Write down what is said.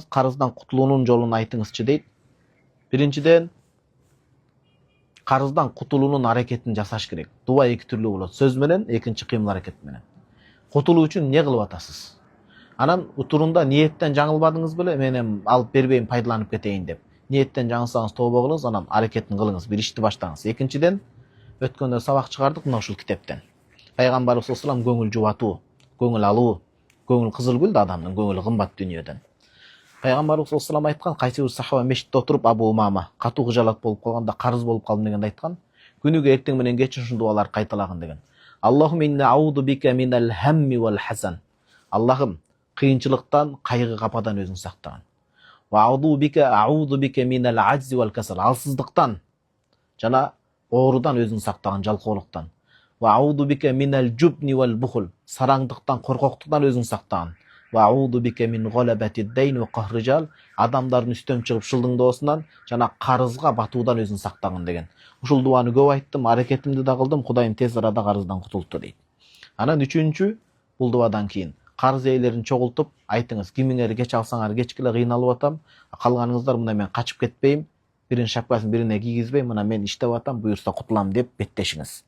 карыздан кутулуунун жолун айтыңызчы дейт. Биринчиден, карыздан кутулуунун аракетин жасаш керек. Дуа эки түрлүү болот. Сөз менен, экинчи кыймыл аракет менен. Кутулуу үчүн эмне кылып атасыз? Анан утурунда ниеттен жаңылбадыңыз беле, мен эми алып бербейм, пайдаланып кетейин деп. Ниеттен жаңылсаңыз тобо кылыңыз, анан аракетин кылыңыз, бир ишти баштаңыз. Экинчиден, өткөндө сабак чыгардык мына ушул китептен. Пайгамбарыбыз саллаллаху алейхи ва саллям көңүл жубатуу, көңүл алуу, көңүл кызыл гүл да адамдын көңүлү кымбат дүнүйөдөн. Пайгамбарыбыз саллаллаху алейхи ва саллям айткан, кайсы бир сахаба мешитте отуруп Абу Умама катуу кыжалат болуп калганда, карыз болуп калдым дегенде айткан, күнүгө эртең менен кеч ушул дуаларды кайталагын деген. Аллахумма инна аузу бика минал хамми вал хасан. Аллахым, кыйынчылыктан, кайгы кападан өзүң сактаган. Ва аузу бика минал ажзи вал касал. Алсыздыктан жана оорудан өзүң сактаган, жалкоолуктан. Ва аузу бика минал жубни вал бухул. Сараңдыктан, коркоктуктан өзүң сактаган. Ва аузу бика мин галабати дайн ва кахрижал. Адамдардын үстөм чыгып шылдыңдоосунан жана карызга батуудан өзүң сактаган деген. Ушул дуаны көп айттым, аракетимди да кылдым, Кудайым тез арада карыздан кутулту дейт. Анан үчүнчү, бул дуадан кийин карыз ээлерин чогултуп айтыңыз, кимиңер кеч алсаңар кечке эле кыйналып атам, калганыңыздар мына мен качып кетпейм, биринин шапкасын бирине кийгизбейм, мына мен иштеп атам, буюрса кутулам деп беттешиңиз.